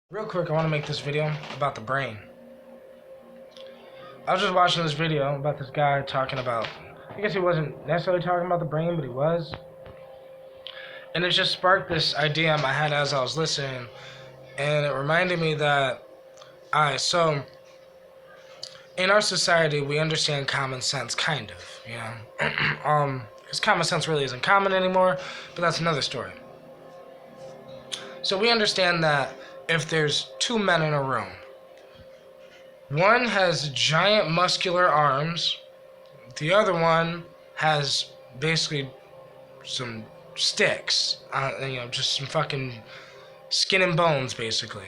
Real quick, I want to make this video about the brain. I was just watching this video about this guy talking about, I guess he wasn't necessarily talking about the brain, but he was. And it just sparked this idea in my head as I was listening. And it reminded me that, so in our society, we understand common sense, kind of, you know. Because common sense really isn't common anymore, but that's another story. So we understand that if there's two men in a room, one has giant muscular arms, the other one has basically some sticks, just some fucking skin and bones, basically.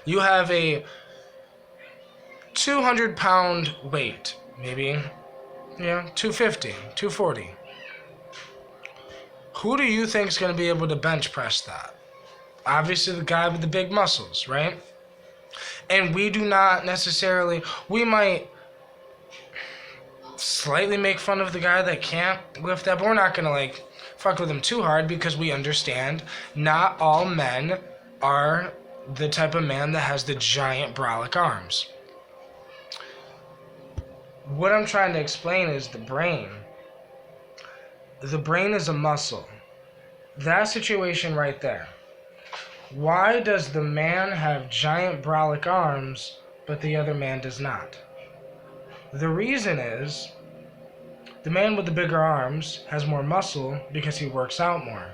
You have a 200-pound weight, maybe, 250, 240. Who do you think is going to be able to bench press that? Obviously the guy with the big muscles, right? And we do not necessarily, we might slightly make fun of the guy that can't lift that, but we're not going to fuck with him too hard because we understand not all men are the type of man that has the giant brolic arms. What I'm trying to explain is the brain. The brain is a muscle. That situation right there. Why does the man have giant brolic arms, but the other man does not? The reason is, the man with the bigger arms has more muscle because he works out more.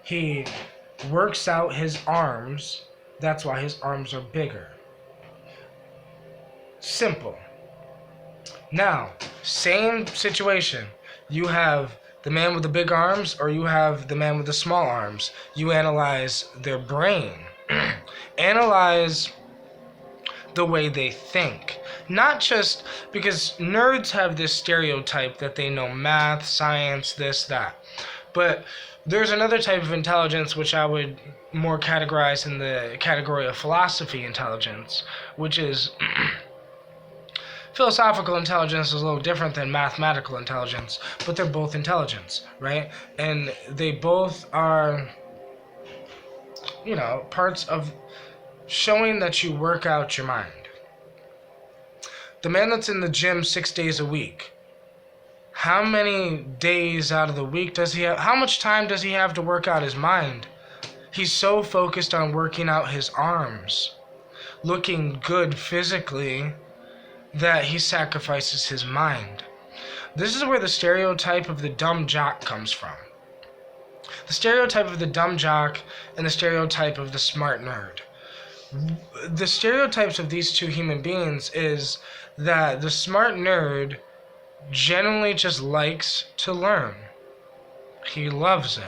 He works out his arms, that's why his arms are bigger. Simple. Now, same situation. You have the man with the big arms or you have the man with the small arms. You analyze their brain. Analyze the way they think. Not just because nerds have this stereotype that they know math, science, this, that. But there's another type of intelligence which I would more categorize in the category of philosophy intelligence, which is philosophical intelligence is a little different than mathematical intelligence, but they're both intelligence, right? And they both are, parts of showing that you work out your mind. The man that's in the gym 6 days a week, how many days out of the week does he have? How much time does he have to work out his mind? He's so focused on working out his arms, looking good physically, that he sacrifices his mind. This is where the stereotype of the dumb jock comes from. The stereotype of the dumb jock and the stereotype of the smart nerd. The stereotypes of these two human beings is that the smart nerd generally just likes to learn. He loves it.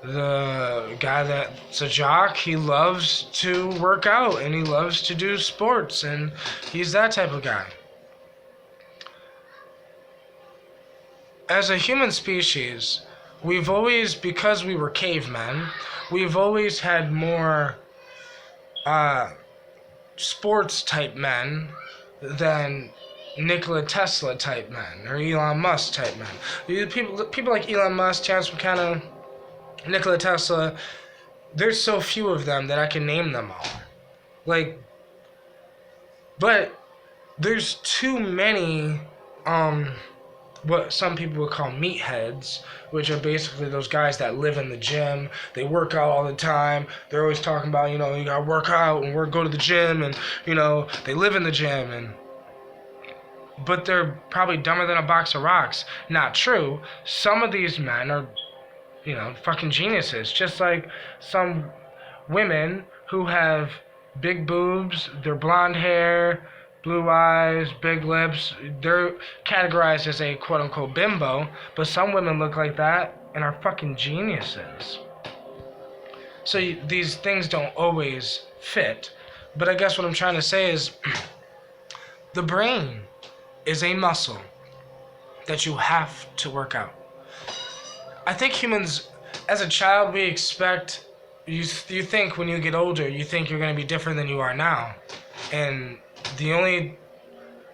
The guy that's a jock, he loves to work out and he loves to do sports and he's that type of guy. As a human species, we've always, because we were cavemen, we've always had more sports type men than Nikola Tesla type men or Elon Musk type men. People like Elon Musk, Terence McKenna, Nikola Tesla, there's so few of them that I can name them all. But there's too many, what some people would call meatheads, which are basically those guys that live in the gym. They work out all the time. They're always talking about, you gotta work out and go to the gym and, they live in the gym but they're probably dumber than a box of rocks. Not true. Some of these men are fucking geniuses. Just like some women who have big boobs, their blonde hair, blue eyes, big lips, they're categorized as a quote-unquote bimbo, but some women look like that and are fucking geniuses. So these things don't always fit. But I guess what I'm trying to say is the brain is a muscle that you have to work out. I think humans, as a child, we expect, you think when you get older, you think you're going to be different than you are now. And the only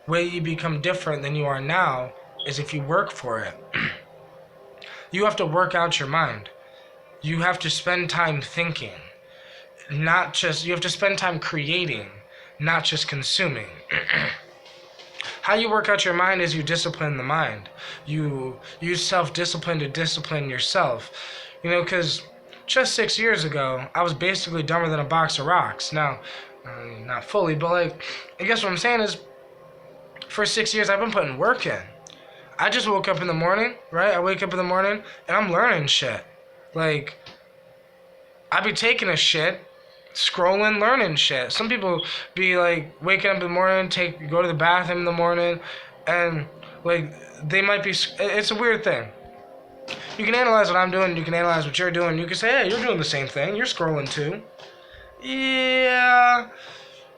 way you become different than you are now is if you work for it. You have to work out your mind. You have to spend time thinking. not just, you have to spend time creating, not just consuming. How you work out your mind is you discipline the mind. You use self-discipline to discipline yourself. Because just 6 years ago, I was basically dumber than a box of rocks. Now, not fully, but like, I guess what I'm saying is, for 6 years, I've been putting work in. I just woke up in the morning, right? I wake up in the morning, and I'm learning shit. Like, I be taking a shit, scrolling, learning shit. Some people be like waking up in the morning, go to the bathroom in the morning, and like they might be. It's a weird thing. You can analyze what I'm doing. You can analyze what you're doing. You can say, hey, you're doing the same thing. You're scrolling too. Yeah,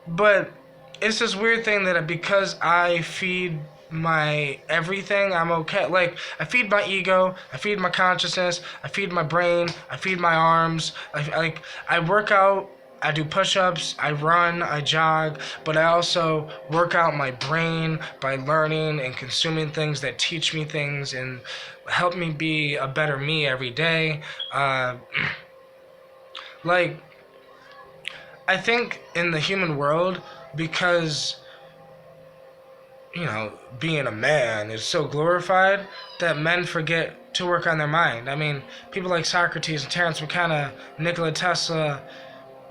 but it's this weird thing that because I feed my everything, I'm okay. Like, I feed my ego, I feed my consciousness, I feed my brain, I feed my arms. I work out, I do push-ups, I run, I jog, but I also work out my brain by learning and consuming things that teach me things and help me be a better me every day. Like, I think in the human world, because being a man is so glorified that men forget to work on their mind. I mean, people like Socrates and Terence McKenna, Nikola Tesla,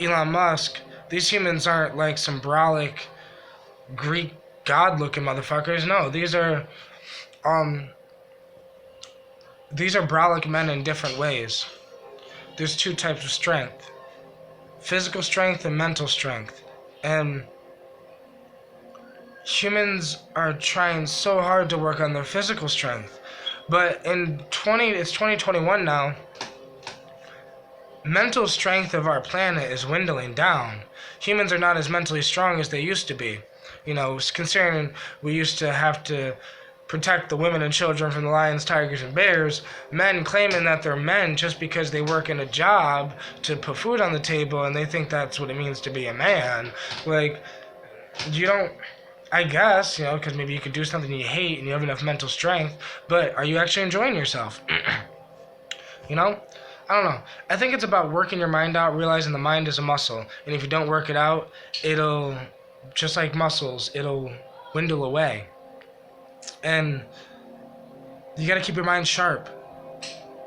Elon Musk, these humans aren't like some brolic Greek god-looking motherfuckers. No, these are brolic men in different ways. There's two types of strength: physical strength and mental strength. And humans are trying so hard to work on their physical strength. But it's 2021 now. Mental strength of our planet is dwindling down. Humans are not as mentally strong as they used to be. Considering we used to have to protect the women and children from the lions, tigers, and bears, men claiming that they're men just because they work in a job to put food on the table and they think that's what it means to be a man. Like, you don't... I guess, because maybe you could do something you hate and you have enough mental strength, but are you actually enjoying yourself? I don't know. I think it's about working your mind out, realizing the mind is a muscle, and if you don't work it out, it'll, just like muscles, it'll dwindle away. And you gotta keep your mind sharp.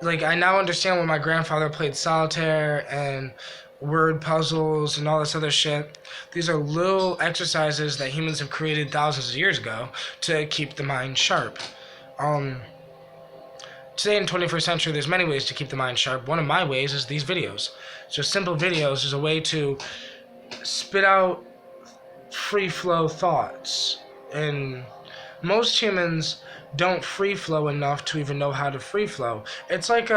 Like, I now understand when my grandfather played solitaire and word puzzles and all this other shit. These are little exercises that humans have created thousands of years ago to keep the mind sharp. Today in the 21st century, there's many ways to keep the mind sharp. One of my ways is these videos. So simple videos is a way to spit out free flow thoughts. And most humans don't free flow enough to even know how to free flow. It's like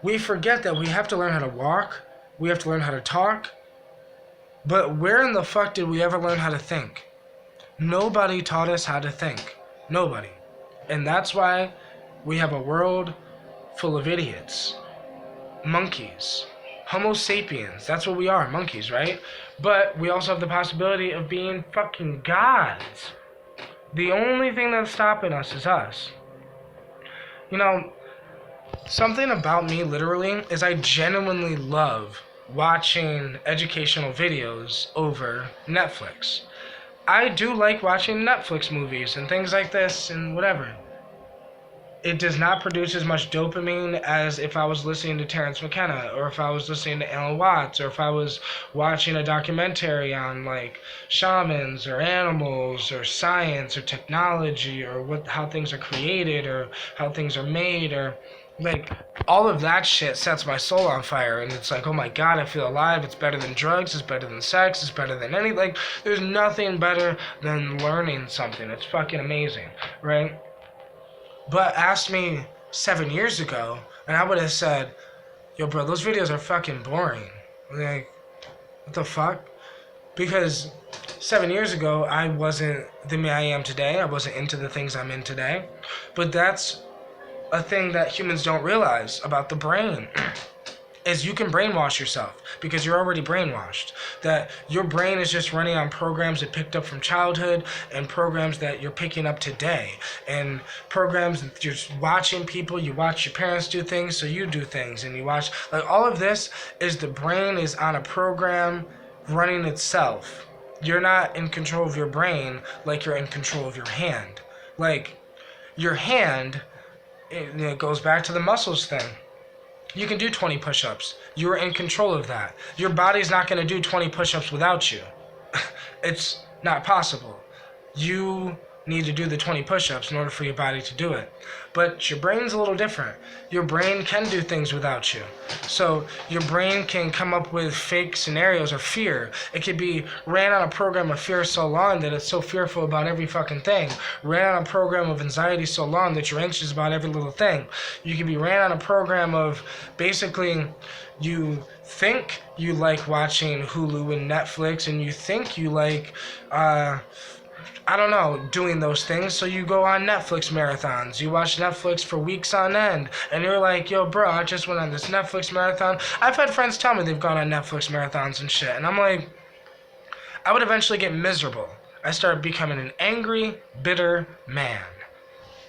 we forget that we have to learn how to walk. We have to learn how to talk. But where in the fuck did we ever learn how to think? Nobody taught us how to think. Nobody. And that's why we have a world full of idiots. Monkeys. Homo sapiens. That's what we are, monkeys, right? But we also have the possibility of being fucking gods. The only thing that's stopping us is us. Something about me, literally, is I genuinely love watching educational videos over Netflix. I do like watching Netflix movies and things like this and whatever. It does not produce as much dopamine as if I was listening to Terence McKenna, or if I was listening to Alan Watts, or if I was watching a documentary on like shamans or animals or science or technology or how things are created or how things are made, or like all of that shit sets my soul on fire. And it's like, oh my god, I feel alive. It's better than drugs, it's better than sex, it's better than there's nothing better than learning something. It's fucking amazing, right? But ask me 7 years ago, and I would have said, yo, bro, those videos are fucking boring. Like, what the fuck? Because 7 years ago, I wasn't the me I am today. I wasn't into the things I'm in today. But that's a thing that humans don't realize about the brain. is you can brainwash yourself because you're already brainwashed. That your brain is just running on programs it picked up from childhood and programs that you're picking up today. And programs that you're watching people, you watch your parents do things, so you do things. And you watch, like, all of this is the brain is on a program running itself. You're not in control of your brain like you're in control of your hand. Like, your hand, it goes back to the muscles thing. You can do 20 push-ups. You're in control of that. Your body's not going to do 20 push-ups without you. It's not possible. You need to do the 20 push-ups in order for your body to do it. But your brain's a little different. Your brain can do things without you. So your brain can come up with fake scenarios or fear. It could be ran on a program of fear so long that it's so fearful about every fucking thing. Ran on a program of anxiety so long that you're anxious about every little thing. You could be ran on a program of basically you think you like watching Hulu and Netflix, and you think you like I don't know, doing those things, so you go on Netflix marathons. You watch Netflix for weeks on end, and you're like, yo, bro, I just went on this Netflix marathon. I've had friends tell me they've gone on Netflix marathons and shit, and I'm like, I would eventually get miserable. I started becoming an angry, bitter man.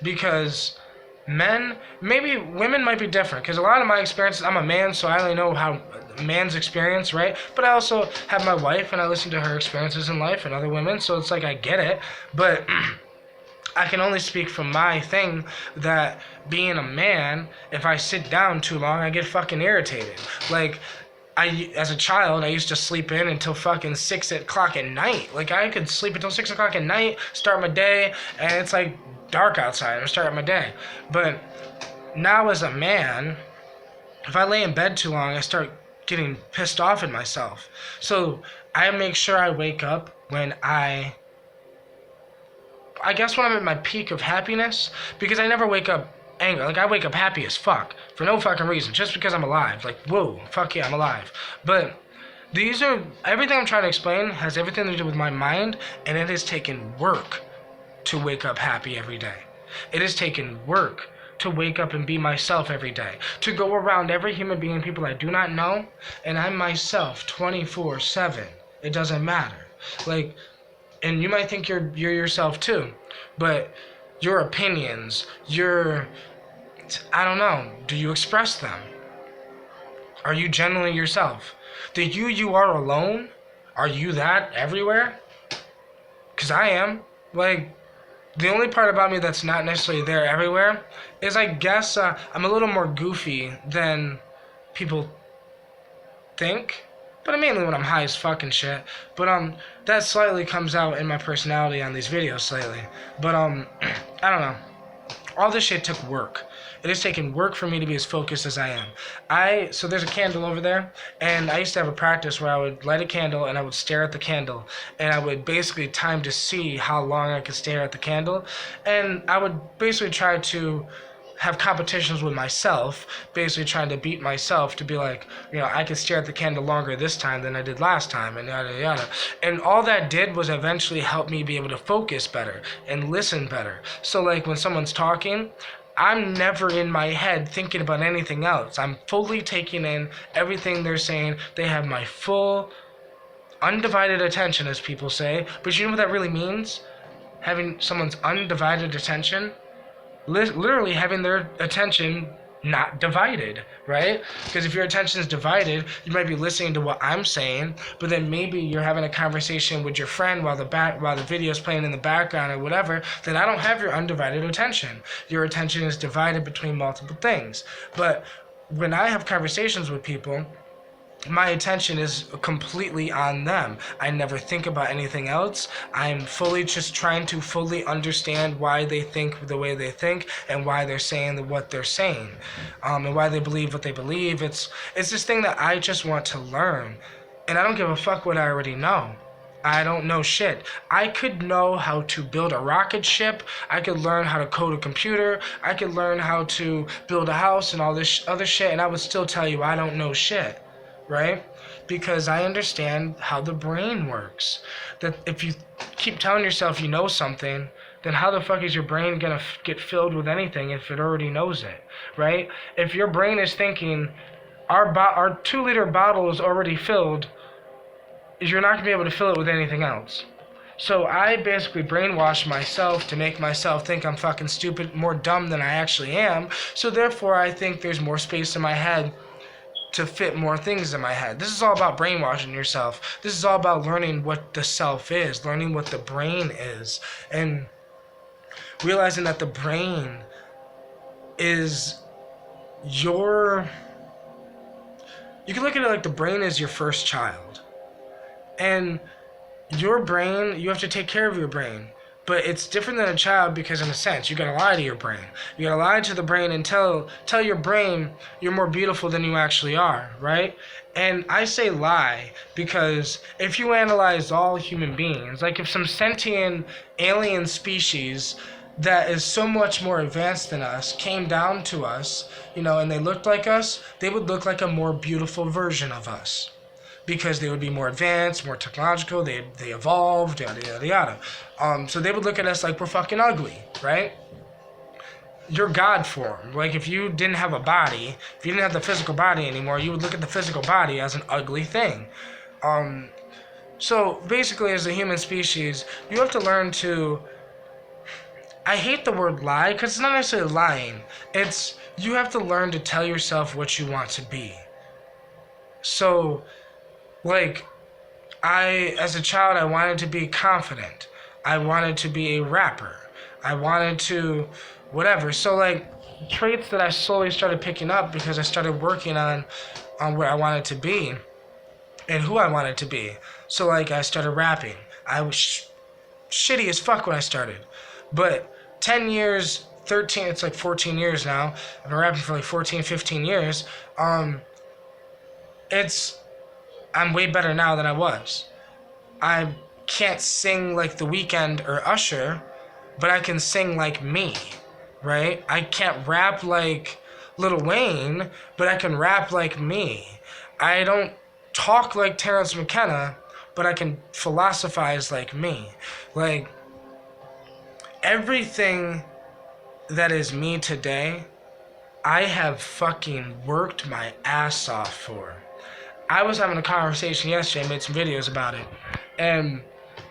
Because men, maybe women might be different, because a lot of my experiences, I'm a man, so I only know how man's experience, right? But I also have my wife, and I listen to her experiences in life and other women, so it's like I get it. But I can only speak from my thing, that being a man, if I sit down too long, I get fucking irritated. Like, as a child, I used to sleep in until fucking 6 o'clock at night. Like, I could sleep until 6 o'clock at night, start my day, and it's like dark outside, I'm starting my day. But now as a man, if I lay in bed too long, I start getting pissed off at myself. So I make sure I wake up when I guess when I'm at my peak of happiness, because I never wake up angry. Like, I wake up happy as fuck for no fucking reason, just because I'm alive. Like, whoa, fuck yeah, I'm alive. But everything I'm trying to explain has everything to do with my mind, and it has taken work to wake up happy every day. It has taken work to wake up and be myself every day, to go around every human being, people I do not know, and I'm myself 24/7. It doesn't matter. Like, and you might think you're yourself too, but your opinions, I don't know, do you express them? Are you genuinely yourself? The you are alone, are you that everywhere? Because I am. Like, the only part about me that's not necessarily there everywhere is, I guess, I'm a little more goofy than people think. But mainly when I'm high as fuck and shit. But that slightly comes out in my personality on these videos slightly. But I don't know. All this shit took work. It has taken work for me to be as focused as I am. So there's a candle over there, and I used to have a practice where I would light a candle and I would stare at the candle, and I would basically time to see how long I could stare at the candle, and I would basically try to have competitions with myself, basically trying to beat myself to be like, you know, I could stare at the candle longer this time than I did last time, and yada yada. And all that did was eventually help me be able to focus better and listen better. So like when someone's talking, I'm never in my head thinking about anything else. I'm fully taking in everything they're saying. They have my full, undivided attention, as people say. But you know what that really means? Having someone's undivided attention? Literally having their attention not divided, right? Because if your attention is divided, you might be listening to what I'm saying, but then maybe you're having a conversation with your friend while the video is playing in the background or whatever. Then I don't have your undivided attention. Your attention is divided between multiple things. But when I have conversations with people, my attention is completely on them. I never think about anything else. I'm fully just trying to fully understand why they think the way they think, and why they're saying what they're saying, and why they believe what they believe. It's this thing that I just want to learn, and I don't give a fuck what I already know. I don't know shit. I could know how to build a rocket ship. I could learn how to code a computer. I could learn how to build a house and all this other shit, and I would still tell you I don't know shit. Right? Because I understand how the brain works. That if you keep telling yourself you know something, then how the fuck is your brain gonna get filled with anything if it already knows it? Right? If your brain is thinking, our 2 liter bottle is already filled. You're not going to be able to fill it with anything else. So I basically brainwashed myself to make myself think I'm fucking stupid, more dumb than I actually am. So therefore, I think there's more space in my head to fit more things in my head. This is all about brainwashing yourself. This is all about learning what the self is, learning what the brain is, and realizing that the brain is your... You can look at it like the brain is your first child. And your brain, you have to take care of your brain. But it's different than a child because, in a sense, you gotta lie to your brain. You gotta lie to the brain and tell your brain you're more beautiful than you actually are, right? And I say lie because if you analyze all human beings, like if some sentient alien species that is so much more advanced than us came down to us, and they looked like us, they would look like a more beautiful version of us. Because they would be more advanced, more technological, they evolved, yada, yada, yada. So they would look at us like we're fucking ugly, right? You're God form. Like, if you didn't have a body, if you didn't have the physical body anymore, you would look at the physical body as an ugly thing. So, basically, as a human species, you have to learn to... I hate the word lie, because it's not necessarily lying. It's, you have to learn to tell yourself what you want to be. So... Like, as a child, I wanted to be confident. I wanted to be a rapper. I wanted to, whatever. So, like, traits that I slowly started picking up because I started working on where I wanted to be and who I wanted to be. So, like, I started rapping. I was shitty as fuck when I started. But 10 years, 13, it's like 14 years now. I've been rapping for like 14, 15 years. I'm way better now than I was. I can't sing like The Weeknd or Usher, but I can sing like me, right? I can't rap like Lil Wayne, but I can rap like me. I don't talk like Terrence McKenna, but I can philosophize like me. Like, everything that is me today, I have fucking worked my ass off for. I was having a conversation yesterday, made some videos about it, and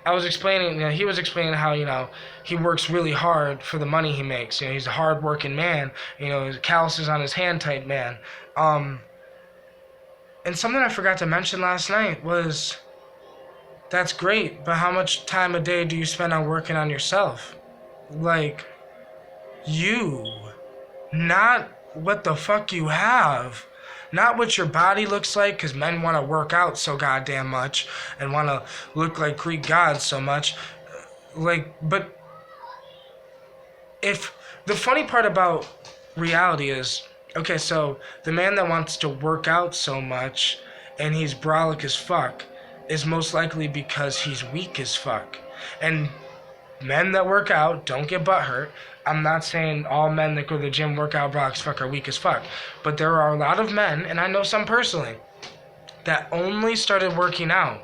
I was explaining, he was explaining how, he works really hard for the money he makes. He's a hard-working man, he's calluses on his hand type man. And something I forgot to mention last night was, that's great, but how much time a day do you spend on working on yourself? Like, you, not what the fuck you have. Not what your body looks like, because men want to work out so goddamn much and want to look like Greek gods so much. But if the funny part about reality is, okay, so the man that wants to work out so much and he's brolic as fuck is most likely because he's weak as fuck. And men that work out don't get butthurt. I'm not saying all men that go to the gym, work out, brolic as fuck are weak as fuck. But there are a lot of men, and I know some personally, that only started working out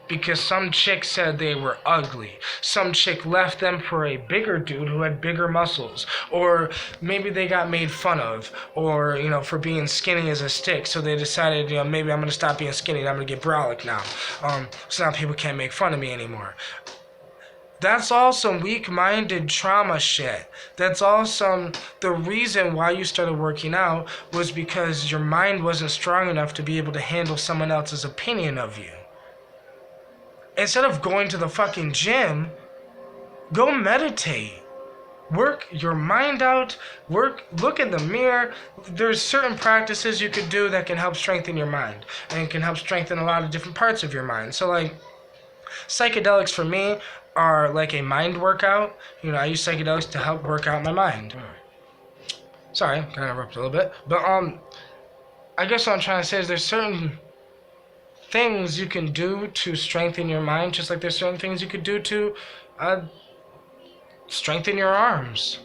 because some chick said they were ugly. Some chick left them for a bigger dude who had bigger muscles. Or maybe they got made fun of. Or, for being skinny as a stick. So they decided, maybe I'm going to stop being skinny and I'm going to get brolic now. So now people can't make fun of me anymore. That's all some weak-minded trauma shit. That's all the reason why you started working out was because your mind wasn't strong enough to be able to handle someone else's opinion of you. Instead of going to the fucking gym, go meditate. Work your mind out. Look in the mirror. There's certain practices you could do that can help strengthen your mind. And can help strengthen a lot of different parts of your mind. So, like, psychedelics for me are like a mind workout. I use psychedelics to help work out my mind. Sorry, kind of interrupted a little bit. But, I guess what I'm trying to say is there's certain things you can do to strengthen your mind, just like there's certain things you could do to strengthen your arms.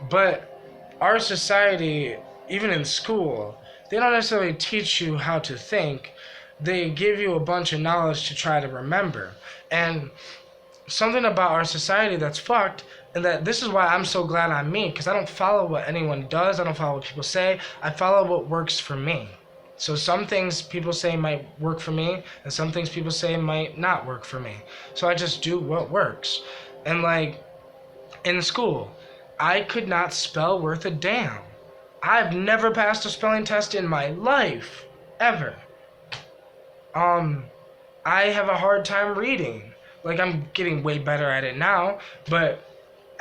But our society, even in school, they don't necessarily teach you how to think. They give you a bunch of knowledge to try to remember. And something about our society that's fucked, and that this is why I'm so glad I'm me, because I don't follow what anyone does, I don't follow what people say, I follow what works for me. So some things people say might work for me, and some things people say might not work for me. So I just do what works. And like in school, I could not spell worth a damn. I've never passed a spelling test in my life, ever. Um, I have a hard time reading. Like I'm getting way better at it now, but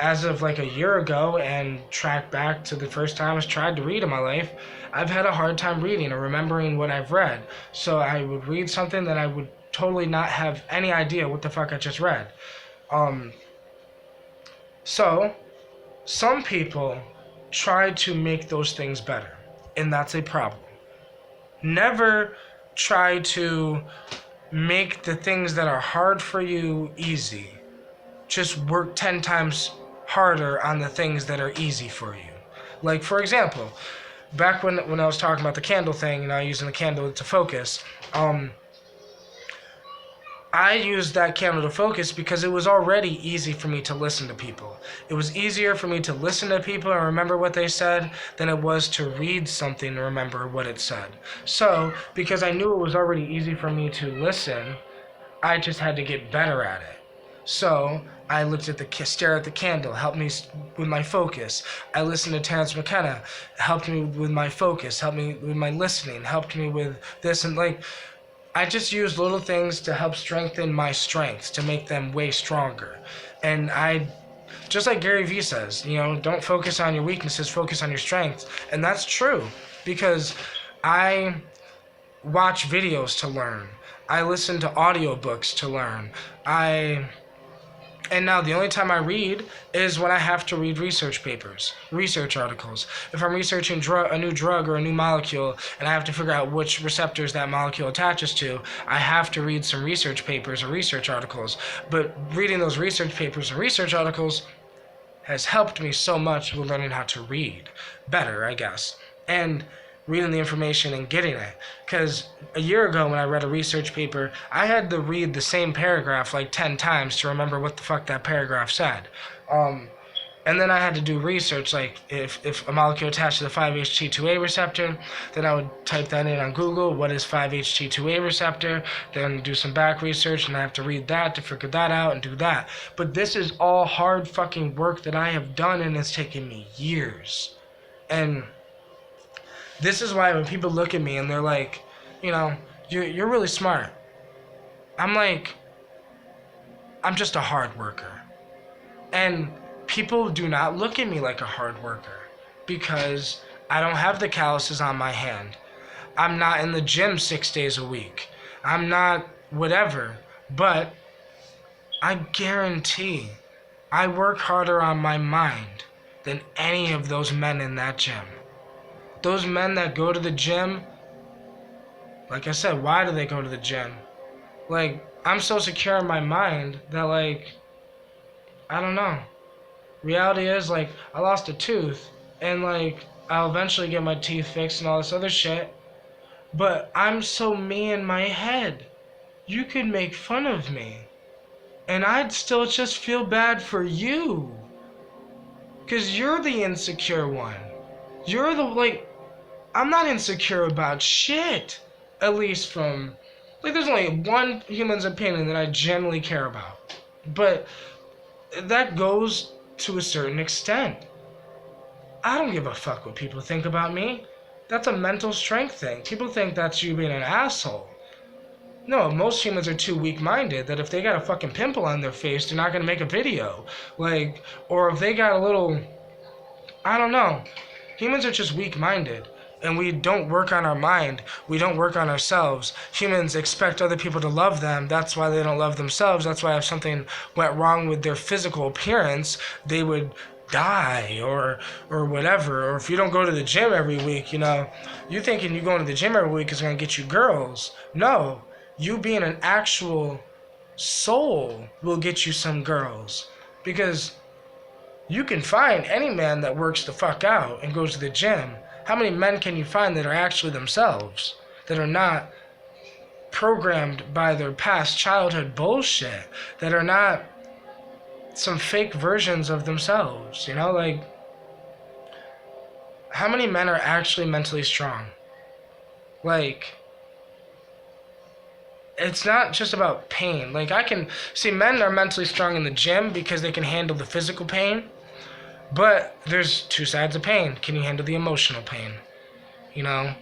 as of like a year ago and track back to the first time I tried to read in my life, I've had a hard time reading or remembering what I've read. So I would read something that I would totally not have any idea what the fuck I just read. Um, so some people try to make those things better, and that's a problem. Never try to make the things that are hard for you easy. Just work 10 times harder on the things that are easy for you. Like, for example, back when I was talking about the candle thing, using the candle to focus, I used that candle to focus because it was already easy for me to listen to people. It was easier for me to listen to people and remember what they said than it was to read something and remember what it said. So, because I knew it was already easy for me to listen, I just had to get better at it. So, I looked at stare at the candle, helped me with my focus. I listened to Terrence McKenna, helped me with my focus, helped me with my listening, helped me with this, and like, I just use little things to help strengthen my strengths, to make them way stronger. And just like Gary Vee says, don't focus on your weaknesses, focus on your strengths. And that's true, because I watch videos to learn. I listen to audiobooks to learn. And now the only time I read is when I have to read research papers, research articles. If I'm researching a new drug or a new molecule and I have to figure out which receptors that molecule attaches to, I have to read some research papers or research articles. But reading those research papers and research articles has helped me so much with learning how to read better, I guess. And reading the information and getting it. Because a year ago when I read a research paper, I had to read the same paragraph like 10 times to remember what the fuck that paragraph said. And then I had to do research, like if a molecule attached to the 5-HT2A receptor, then I would type that in on Google, what is 5-HT2A receptor, then do some back research, and I have to read that to figure that out and do that. But this is all hard fucking work that I have done, and it's taken me years. And this is why when people look at me and they're like, you're really smart. I'm like, I'm just a hard worker. And people do not look at me like a hard worker because I don't have the calluses on my hand. I'm not in the gym 6 days a week. I'm not whatever. But I guarantee I work harder on my mind than any of those men in that gym. Those men that go to the gym, like I said, why do they go to the gym? Like, I'm so secure in my mind that, like, I don't know. Reality is, like, I lost a tooth, and, like, I'll eventually get my teeth fixed and all this other shit. But I'm so me in my head. You could make fun of me, and I'd still just feel bad for you. Because you're the insecure one. You're the, like, I'm not insecure about shit. At least from, like, there's only one human's opinion that I genuinely care about. But that goes to a certain extent. I don't give a fuck what people think about me. That's a mental strength thing. People think that's you being an asshole. No, most humans are too weak-minded that if they got a fucking pimple on their face, they're not gonna make a video. Like, or if they got a little, I don't know. Humans are just weak-minded. And we don't work on our mind. We don't work on ourselves. Humans expect other people to love them. That's why they don't love themselves. That's why if something went wrong with their physical appearance, they would die or whatever. Or if you don't go to the gym every week, you thinking you going to the gym every week is going to get you girls. No, you being an actual soul will get you some girls. Because you can find any man that works the fuck out and goes to the gym. How many men can you find that are actually themselves, that are not programmed by their past childhood bullshit, that are not some fake versions of themselves, Like, how many men are actually mentally strong? Like, it's not just about pain. Like, I can see men are mentally strong in the gym because they can handle the physical pain, but there's two sides of pain. Can you handle the emotional pain? You know?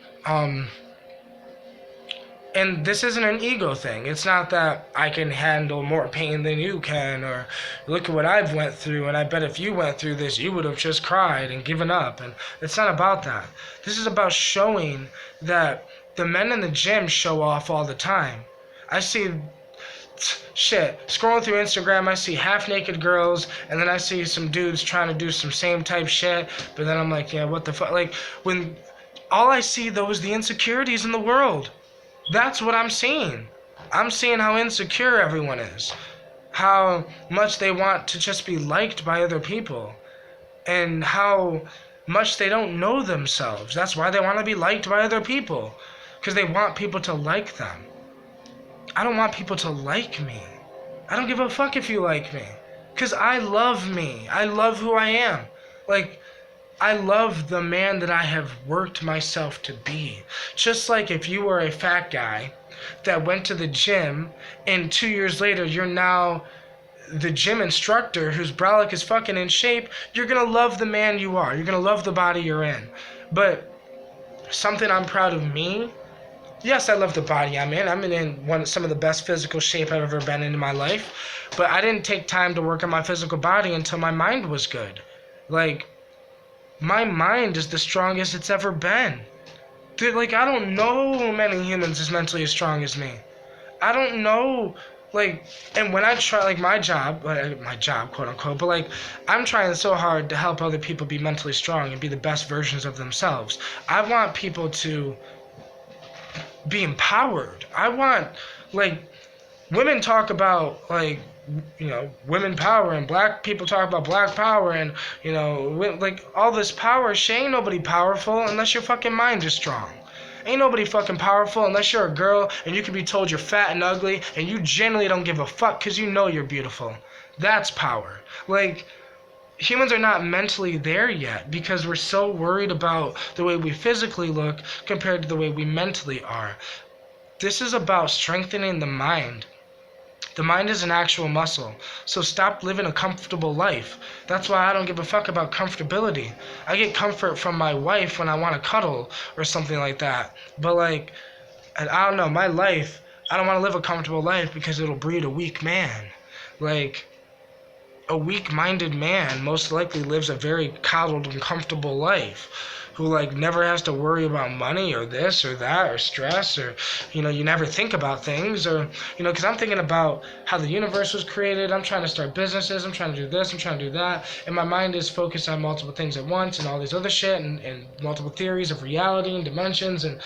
And this isn't an ego thing. It's not that I can handle more pain than you can, or look at what I've went through, and I bet if you went through this, you would have just cried and given up. And it's not about that. This is about showing that the men in the gym show off all the time. I see scrolling through Instagram, I see half-naked girls, and then I see some dudes trying to do some same type shit, but then I'm like, yeah, what the fuck? Like, when all I see, though, is the insecurities in the world. That's what I'm seeing. I'm seeing how insecure everyone is. How much they want to just be liked by other people. And how much they don't know themselves. That's why they want to be liked by other people. Because they want people to like them. I don't want people to like me. I don't give a fuck if you like me. Because I love me. I love who I am. Like, I love the man that I have worked myself to be. Just like if you were a fat guy that went to the gym and 2 years later you're now the gym instructor who's brolic is fucking in shape, you're gonna love the man you are. You're gonna love the body you're in. But something I'm proud of me, yes, I love the body I'm in. I'm in some of the best physical shape I've ever been in my life. But I didn't take time to work on my physical body until my mind was good. Like, my mind is the strongest it's ever been. Dude, like, I don't know many humans as mentally as strong as me. I don't know, like, and when I try, like, my job, quote unquote, but, like, I'm trying so hard to help other people be mentally strong and be the best versions of themselves. I want people to be empowered. I want, like, women talk about, like, you know, women power, and black people talk about black power, and, you know, like, all this power. Shit, ain't nobody powerful unless your fucking mind is strong. Ain't nobody fucking powerful unless you're a girl and you can be told you're fat and ugly and you generally don't give a fuck because you know you're beautiful. That's power. Like, humans are not mentally there yet because we're so worried about the way we physically look compared to the way we mentally are. This is about strengthening the mind. The mind is an actual muscle, so stop living a comfortable life. That's why I don't give a fuck about comfortability. I get comfort from my wife when I want to cuddle or something like that. But, like, I don't know, my life, I don't want to live a comfortable life because it'll breed a weak man. Like, a weak-minded man most likely lives a very coddled and comfortable life, who, like, never has to worry about money or this or that or stress, or, you know, you never think about things, or, you know, because I'm thinking about how the universe was created. I'm trying to start businesses. I'm trying to do this. I'm trying to do that. And my mind is focused on multiple things at once and all these other shit and multiple theories of reality and dimensions. And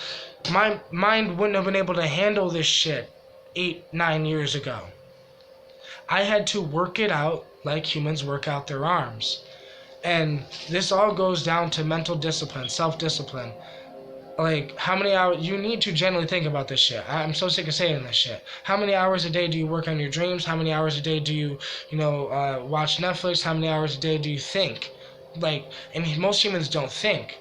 my mind wouldn't have been able to handle this shit 8-9 years ago. I had to work it out like humans work out their arms. And this all goes down to mental discipline, self-discipline. Like, how many hours, you need to generally think about this shit. I'm so sick of saying this shit. How many hours a day do you work on your dreams? How many hours a day do you watch Netflix? How many hours a day do you think? Like, and most humans don't think.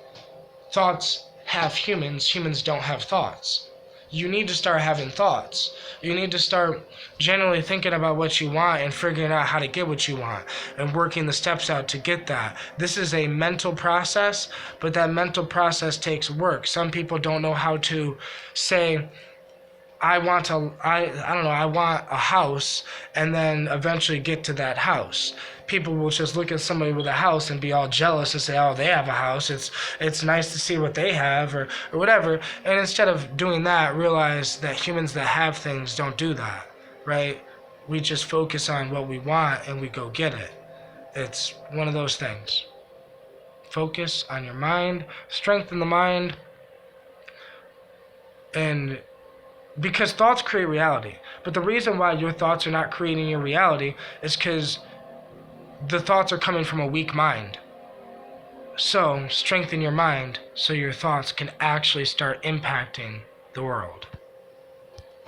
Thoughts have humans. Humans don't have thoughts. You need to start having thoughts. You need to start generally thinking about what you want and figuring out how to get what you want and working the steps out to get that. This is a mental process, but that mental process takes work. Some people don't know how to say, I want a house, and then eventually get to that house. People will just look at somebody with a house and be all jealous and say, oh, they have a house. It's nice to see what they have, or whatever. And instead of doing that, realize that humans that have things don't do that, right? We just focus on what we want and we go get it. It's one of those things. Focus on your mind, strengthen the mind, and because thoughts create reality. But the reason why your thoughts are not creating your reality is because the thoughts are coming from a weak mind. So strengthen your mind so your thoughts can actually start impacting the world.